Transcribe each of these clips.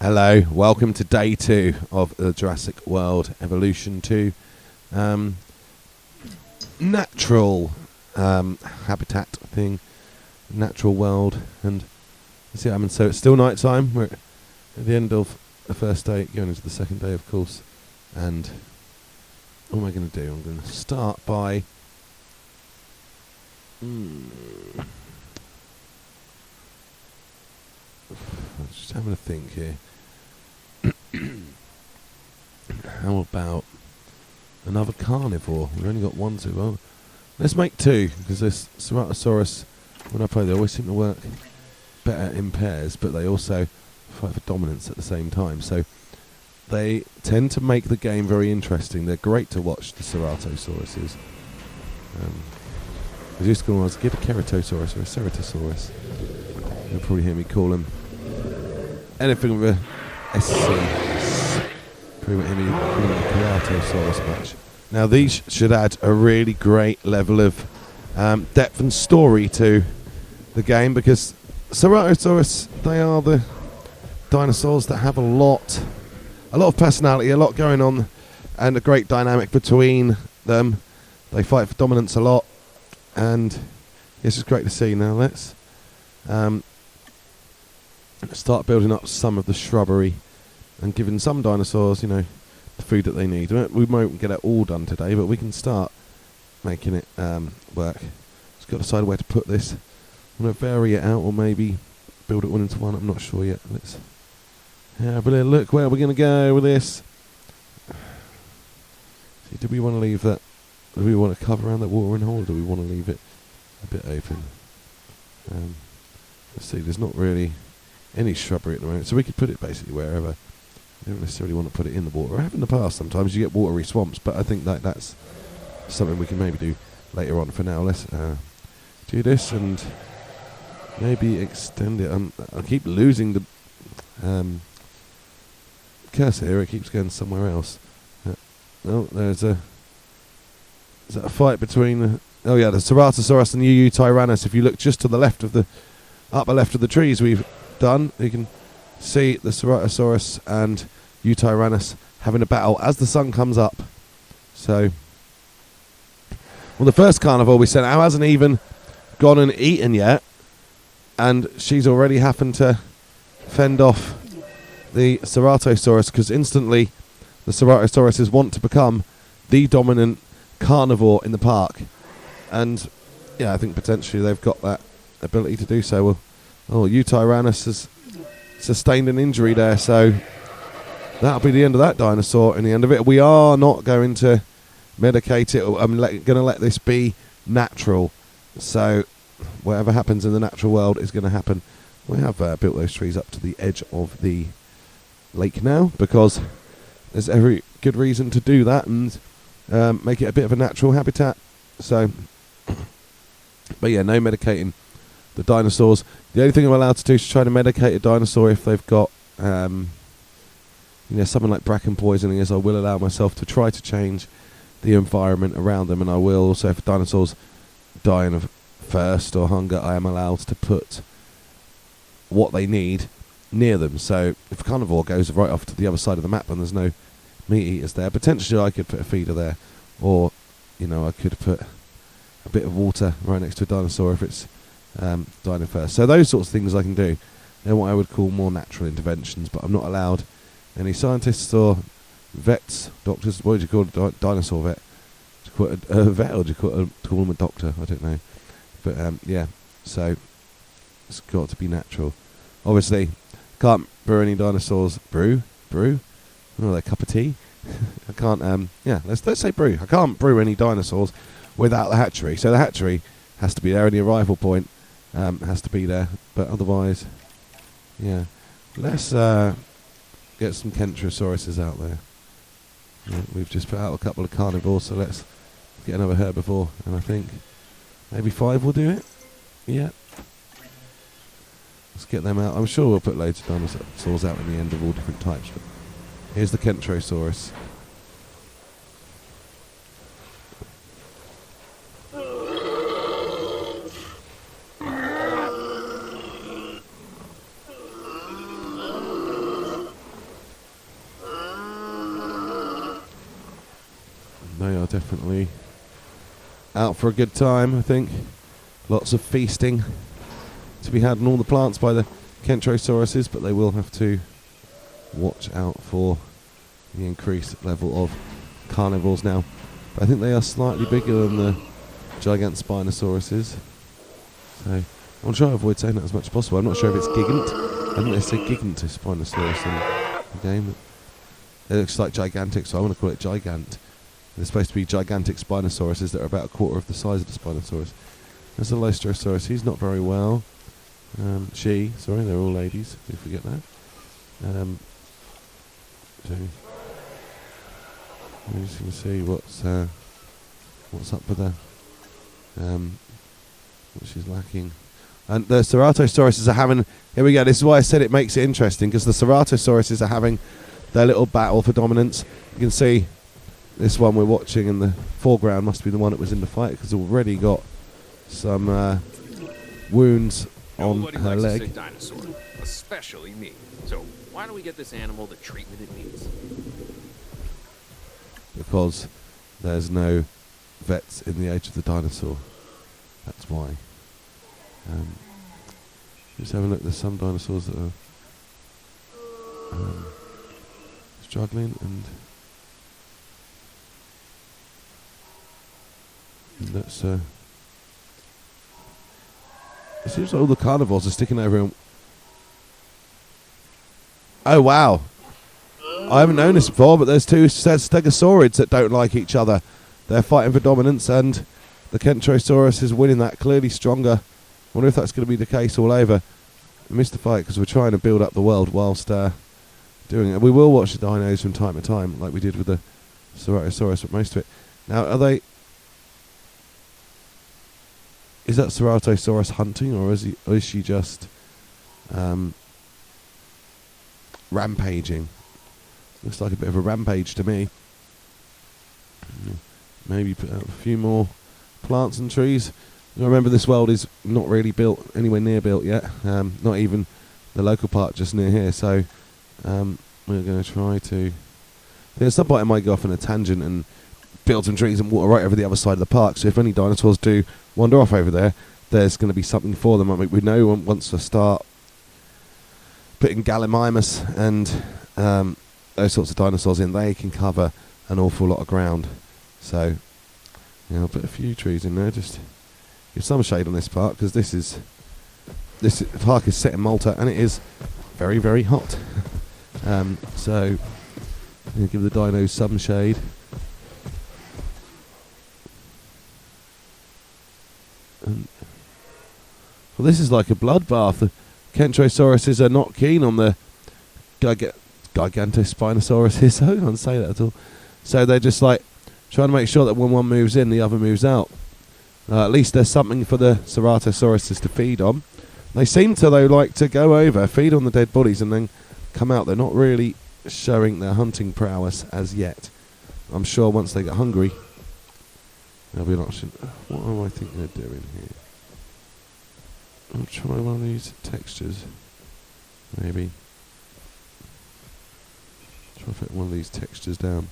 Hello, welcome to day 2 of the Jurassic World Evolution 2 natural habitat thing, natural world, and see what happens. So it's still night time. We're at the end of the first day, going into the second day, of course. And what am I going to do? I'm going to start by just having a think here. How about another carnivore? We've only got one too. Well, let's make 2, because this ceratosaurus, when I play, they always seem to work better in pairs, but they also fight for dominance at the same time. So they tend to make the game very interesting. They're great to watch, the ceratosauruses. I used to call them, get a keratosaurus or a ceratosaurus. You'll probably hear me call them anything with a SC. Probably won't hear me call them a keratosaurus much. Now these should add a really great level of depth and story to the game, because ceratosaurus, they are the dinosaurs that have a lot of personality, a lot going on, and a great dynamic between them. They fight for dominance a lot, and it's just great to see. Now let's start building up some of the shrubbery and giving some dinosaurs, the food that they need. We won't get it all done today, but we can start making it work. Just got to decide where to put this. I'm going to vary it out, or maybe build it one into one. I'm not sure yet. Let's have a little look where we're going to go with this. See, do we want to leave that? Do we want to cover around that watering hole, or do we want to leave it a bit open? Let's see, there's not really any shrubbery at the moment, so we could put it basically wherever. We don't necessarily want to put it in the water. I have in the past. Sometimes you get watery swamps, but I think that's something we can maybe do later on. For now, let's do this and maybe extend it. I keep losing the cursor here. It keeps going somewhere else. There's a fight between the ceratosaurus and the yutyrannus. If you look just to the left of the upper left of the trees we've done, you can see the ceratosaurus and yutyrannus having a battle as the sun comes up. So, well, the first carnivore we sent out hasn't even gone and eaten yet, and she's already having to fend off the ceratosaurus, because instantly the ceratosauruses want to become the dominant carnivore in the park. And yeah, I think potentially they've got that ability to do so. Well, yutyrannus has sustained an injury there, so that'll be the end of that dinosaur. In the end of it, we are not going to medicate it. I'm going to let this be natural. So whatever happens in the natural world is going to happen. We have built those trees up to the edge of the lake now, because there's every good reason to do that and make it a bit of a natural habitat. So, but yeah, no medicating the dinosaurs. The only thing I'm allowed to do is try to medicate a dinosaur if they've got something like bracken poisoning, is I will allow myself to try to change the environment around them, and I will also, if dinosaurs dying of thirst or hunger, I am allowed to put what they need near them. So if a carnivore goes right off to the other side of the map and there's no meat eaters there, potentially I could put a feeder there, or I could put a bit of water right next to a dinosaur if it's dying of thirst. So those sorts of things I can do. They're what I would call more natural interventions, but I'm not allowed any scientists or vets, doctors. What do you call a dinosaur vet? Do you call it a vet, or do you call them a doctor? I don't know. But yeah, so it's got to be natural. Obviously, can't brew any dinosaurs. Brew? Oh, their cup of tea. I can't. Let's say brew. I can't brew any dinosaurs without the hatchery. So the hatchery has to be there, and the arrival point has to be there. But otherwise, yeah. Let's get some kentrosauruses out there. Yeah, we've just put out a couple of carnivores, so let's get another herbivore, and I think maybe 5 will do it. Yeah. Let's get them out. I'm sure we'll put loads of dinosaurs out in the end of all different types. But here's the kentrosaurus. are definitely out for a good time, I think. Lots of feasting to be had on all the plants by the kentrosauruses, but they will have to watch out for the increased level of carnivores now. But I think they are slightly bigger than the gigant spinosauruses. So I'll try to avoid saying that as much as possible. I'm not sure if it's gigant. I think they say gigantospinosaurus in the game. It looks like gigantic, so I want to call it gigant. There's supposed to be gigantic spinosauruses that are about a quarter of the size of the Spinosaurus. There's a Velociraptor. He's not very well. Sorry, they're all ladies. Do forget that. So we're just going to see what's up with her. What she's lacking. And the ceratosauruses are having... Here we go. This is why I said it makes it interesting, because the ceratosauruses are having their little battle for dominance. You can see this one we're watching in the foreground must be the one that was in the fight, because already got some wounds on her leg. Nobody likes a sick dinosaur, especially me. So why don't we get this animal the treatment it needs? Because there's no vets in the age of the dinosaur. That's why. Just have a look. There's some dinosaurs that are struggling, and that's. It seems like all the carnivores are sticking over him. Oh wow! I haven't known this before, but there's two stegosaurids that don't like each other. They're fighting for dominance, and the kentrosaurus is winning that, clearly stronger. I wonder if that's going to be the case all over. I missed the fight because we're trying to build up the world whilst doing it. We will watch the dinos from time to time, like we did with the ceratosaurus, but most of it. Now, are they... Is that ceratosaurus hunting, or is she just rampaging? Looks like a bit of a rampage to me. Maybe put out a few more plants and trees. Remember, this world is not really built, anywhere near built yet. Not even the local park just near here. So we're going to try to... At some point I might go off on a tangent and build some trees and water right over the other side of the park. So if any dinosaurs do wander off over there, there's going to be something for them. I mean, we know once I start putting gallimimus and those sorts of dinosaurs in, they can cover an awful lot of ground. So yeah, I'll put a few trees in there, just give some shade on this park, because this park is set in Malta and it is very, very hot. So I'm going to give the dinos some shade. Well, this is like a bloodbath. The kentrosauruses are not keen on the gigantospinosaurus. I can't say that at all. So they're just like trying to make sure that when one moves in, the other moves out. At least there's something for the ceratosauruses to feed on. They seem to, though, like to go over, feed on the dead bodies, and then come out. They're not really showing their hunting prowess as yet. I'm sure once they get hungry, there'll be an option. What am I thinking of doing here? I'll try one of these textures. Maybe. Try to fit one of these textures down.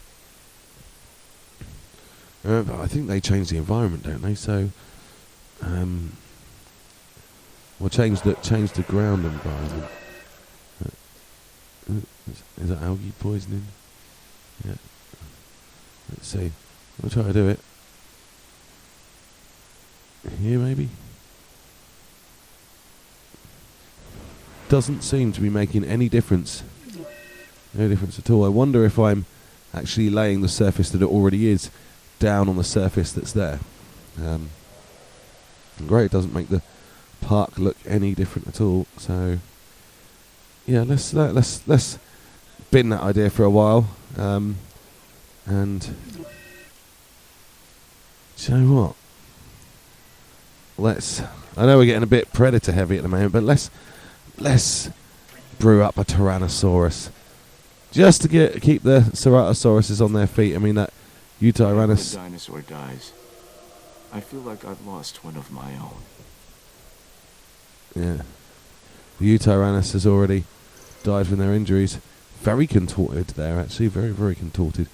But I think they change the environment, don't they? So, or change the ground environment. Is that algae poisoning? Yeah. Let's see. I'll try to do it. Here, maybe. Doesn't seem to be making any difference. No difference at all. I wonder if I'm actually laying the surface that it already is down on the surface that's there. Great, it doesn't make the park look any different at all. So yeah, let's bin that idea for a while. And do you know what? I know we're getting a bit predator heavy at the moment, but let's brew up a tyrannosaurus just to keep the ceratosauruses on their feet. I mean, that yutyrannus. When a dinosaur dies, I feel like I've lost one of my own. Yeah. The yutyrannus has already died from their injuries. Very contorted there, actually. Very, very contorted.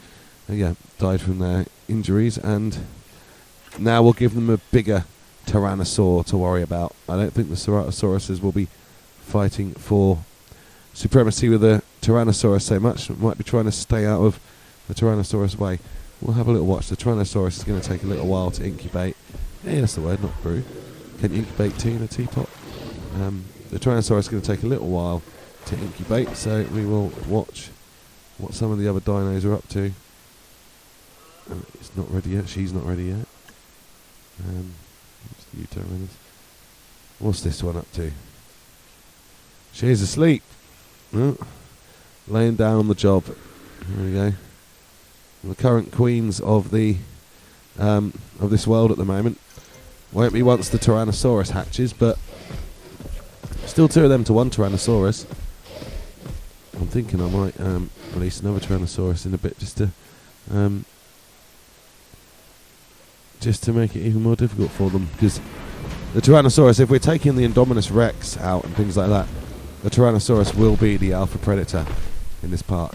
died from their injuries, and now we'll give them a bigger tyrannosaur to worry about. I don't think the ceratosauruses will be fighting for supremacy with the tyrannosaurus so much. Might be trying to stay out of the tyrannosaurus way. We'll have a little watch. The tyrannosaurus is going to take a little while to incubate. Yeah, that's the word, not brew. Can you incubate tea in a teapot? The tyrannosaurus is going to take a little while to incubate, so we will watch what some of the other dinos are up to. It's not ready yet. She's not ready yet. Yutyrannus. What's this one up to? She's asleep. Oh, laying down on the job. There we go. The current queens of the of this world at the moment. Won't be once the Tyrannosaurus hatches, but still 2 of them to 1 Tyrannosaurus. I'm thinking I might release another Tyrannosaurus in a bit, just to make it even more difficult for them, because the Tyrannosaurus, if we're taking the Indominus Rex out and things like that, the Tyrannosaurus will be the alpha predator in this park.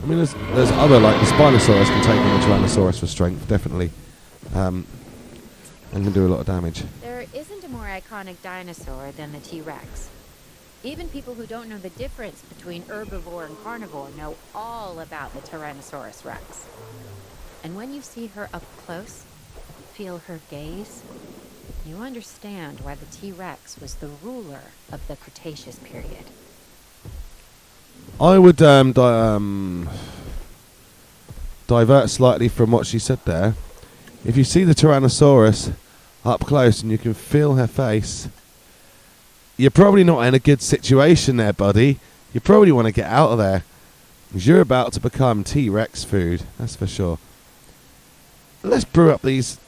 I mean, there's other, like the Spinosaurus can take on the Tyrannosaurus for strength, definitely, and can do a lot of damage. There isn't a more iconic dinosaur than the T-Rex. Even people who don't know the difference between herbivore and carnivore know all about the Tyrannosaurus rex. And when you see her up close, feel her gaze, you understand why the T-Rex was the ruler of the Cretaceous period. I would divert slightly from what she said there. If you see the Tyrannosaurus up close and you can feel her face, you're probably not in a good situation there, buddy. You probably want to get out of there, because you're about to become T-Rex food, that's for sure. Let's brew up these.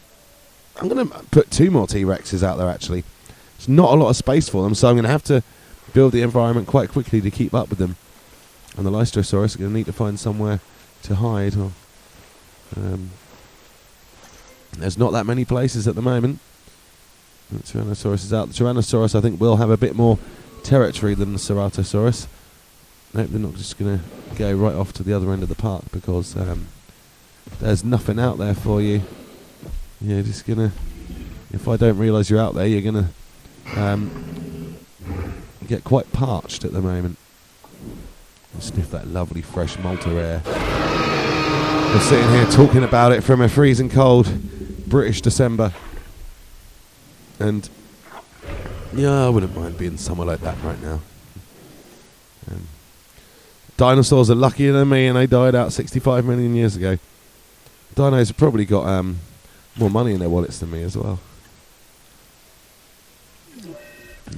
I'm going to put 2 more T-Rexes out there, actually. There's not a lot of space for them, so I'm going to have to build the environment quite quickly to keep up with them. And the Lystrosaurus are going to need to find somewhere to hide. There's not that many places at the moment. The Tyrannosaurus is out. The Tyrannosaurus, I think, will have a bit more territory than the Ceratosaurus. I hope they're not just going to go right off to the other end of the park, because there's nothing out there for you. You're just going to... If I don't realise you're out there, you're going to get quite parched at the moment. Sniff that lovely fresh Malta air. We're sitting here talking about it from a freezing cold British December, and yeah, I wouldn't mind being somewhere like that right now. Dinosaurs are luckier than me, and they died out 65 million years ago. Dinos have probably got more money in their wallets than me as well.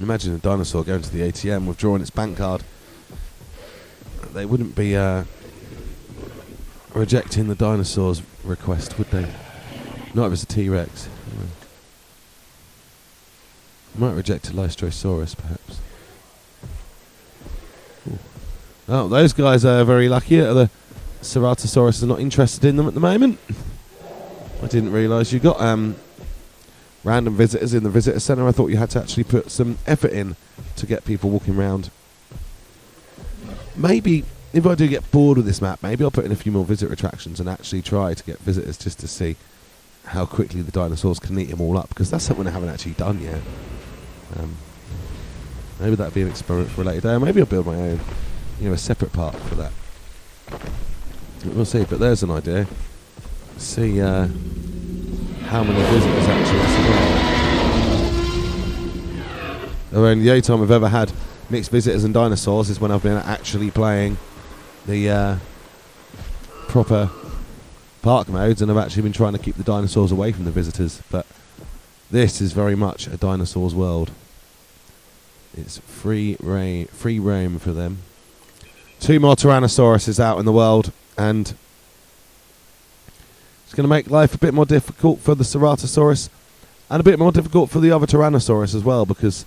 Imagine a dinosaur going to the ATM withdrawing its bank card. They wouldn't be rejecting the dinosaur's request, would they? Not if it's a T-Rex. Might reject a Lystrosaurus, perhaps. Ooh. Oh, those guys are very lucky. The Ceratosaurus are not interested in them at the moment. I didn't realise you got random visitors in the visitor centre. I thought you had to actually put some effort in to get people walking around. Maybe, if I do get bored with this map, maybe I'll put in a few more visitor attractions and actually try to get visitors just to see how quickly the dinosaurs can eat them all up, because that's something I haven't actually done yet. Maybe that'd be an experiment for a later day, or maybe I'll build my own, a separate park for that. We'll see, but there's an idea. See how many visitors actually survive. The only time I've ever had mixed visitors and dinosaurs is when I've been actually playing the proper park modes, and I've actually been trying to keep the dinosaurs away from the visitors. But this is very much a dinosaur's world. It's free roam for them. 2 more Tyrannosauruses out in the world, and it's going to make life a bit more difficult for the Ceratosaurus, and a bit more difficult for the other Tyrannosaurus as well, because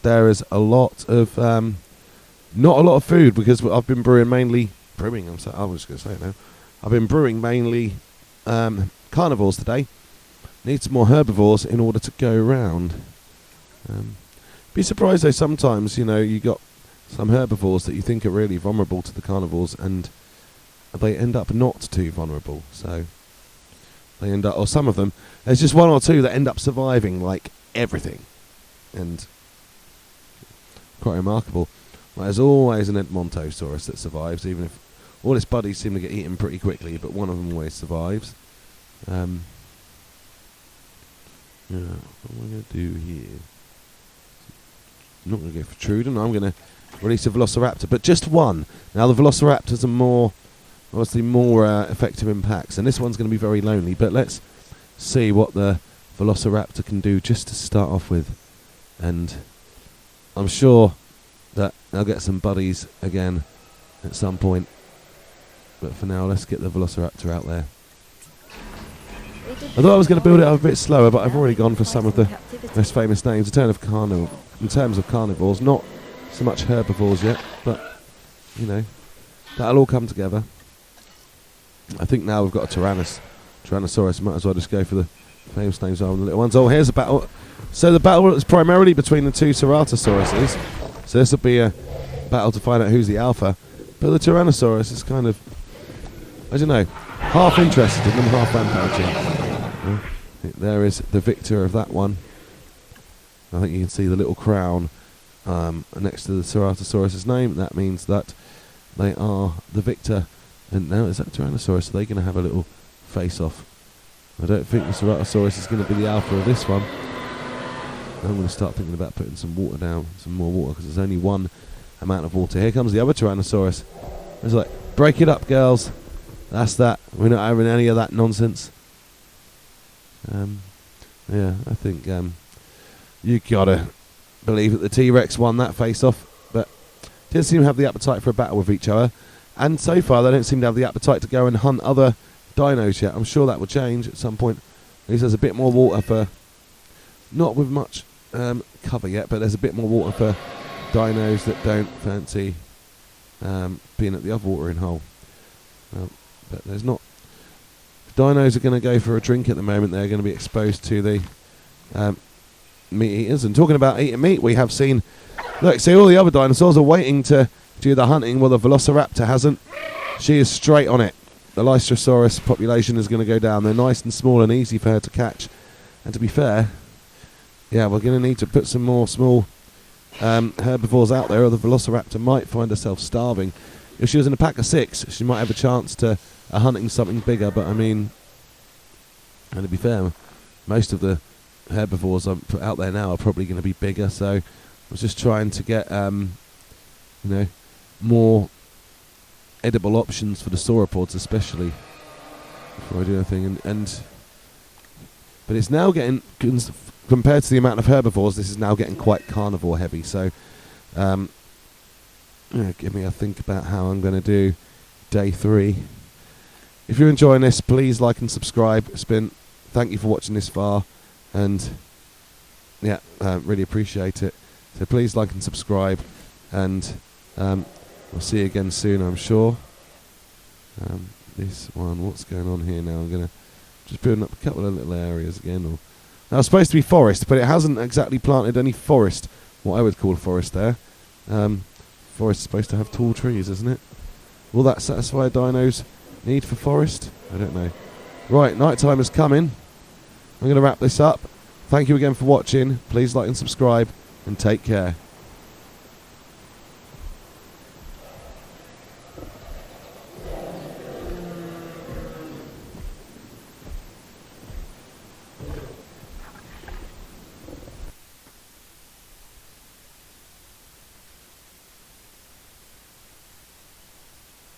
there is a lot of not a lot of food, because I've been brewing mainly I was just going to say it now. I've been brewing mainly carnivores today. Need some more herbivores in order to go around. Be surprised though, sometimes you got some herbivores that you think are really vulnerable to the carnivores, and they end up not too vulnerable. So they end up, or some of them, there's just one or two that end up surviving like everything, and quite remarkable. Well, there's always an Edmontosaurus that survives, even if all its buddies seem to get eaten pretty quickly, but one of them always survives. Yeah, what am I going to do here? I'm not going to go for Truden. I'm going to release a Velociraptor, but just one. Now the Velociraptors are obviously more effective in packs, and this one's going to be very lonely. But let's see what the Velociraptor can do just to start off with, and I'm sure that they'll get some buddies again at some point. But for now, let's get the Velociraptor out there. I thought I was going to build it up a bit slower, but I've already gone for some of the most famous names in terms of carnivores, not so much herbivores yet, but you know, that'll all come together. I think now we've got a Tyrannosaurus. Might as well just go for the famous names rather than the little ones. Oh, here's a battle. So the battle is primarily between the two ceratosauruses. So this will be a battle to find out who's the alpha. But the Tyrannosaurus is kind of, I don't know, half interested in them, half rampaging. There is the victor of that one. I think you can see the little crown next to the Ceratosaurus's name. That means that they are the victor. And now, is that Tyrannosaurus? Are they going to have a little face-off? I don't think the Ceratosaurus is going to be the alpha of this one. I'm going to start thinking about putting some water down, some more water, because there's only one amount of water. Here comes the other Tyrannosaurus. It's like, break it up, girls. That's that. We're not having any of that nonsense. Yeah, I think you gotta believe that the T-Rex won that face-off, but didn't seem to have the appetite for a battle with each other. And so far, they don't seem to have the appetite to go and hunt other dinos yet. I'm sure that will change at some point. At least there's a bit more water for, not with much cover yet, but there's a bit more water for dinos that don't fancy being at the other watering hole. But there's not. Dinos are going to go for a drink at the moment. They're going to be exposed to the meat eaters. And talking about eating meat, we have seen, look, see, all the other dinosaurs are waiting to do the hunting. Well, the Velociraptor hasn't. She is straight on it. The Lytrosaurus population is going to go down. They're nice and small and easy for her to catch. And to be fair, yeah, we're going to need to put some more small herbivores out there, or the Velociraptor might find herself starving. If she was in a pack of 6, she might have a chance to hunting something bigger. But I mean, and to be fair, most of the herbivores I put out there now are probably going to be bigger. So I was just trying to get more edible options for the sauropods, especially before I do anything. But it's now getting, compared to the amount of herbivores, this is now getting quite carnivore heavy. So give me a think about how I'm going to do day 3. If you're enjoying this, please like and subscribe. Thank you for watching this far, and yeah, really appreciate it. So please like and subscribe, and we'll see you again soon, I'm sure. This one, what's going on here now? I'm going to just building up a couple of little areas again. Now it's supposed to be forest, but it hasn't exactly planted any forest, what I would call a forest there. Forest is supposed to have tall trees, isn't it? Will that satisfy a dino's need for forest? I don't know. Right, night time is coming. I'm going to wrap this up. Thank you again for watching. Please like and subscribe, and take care.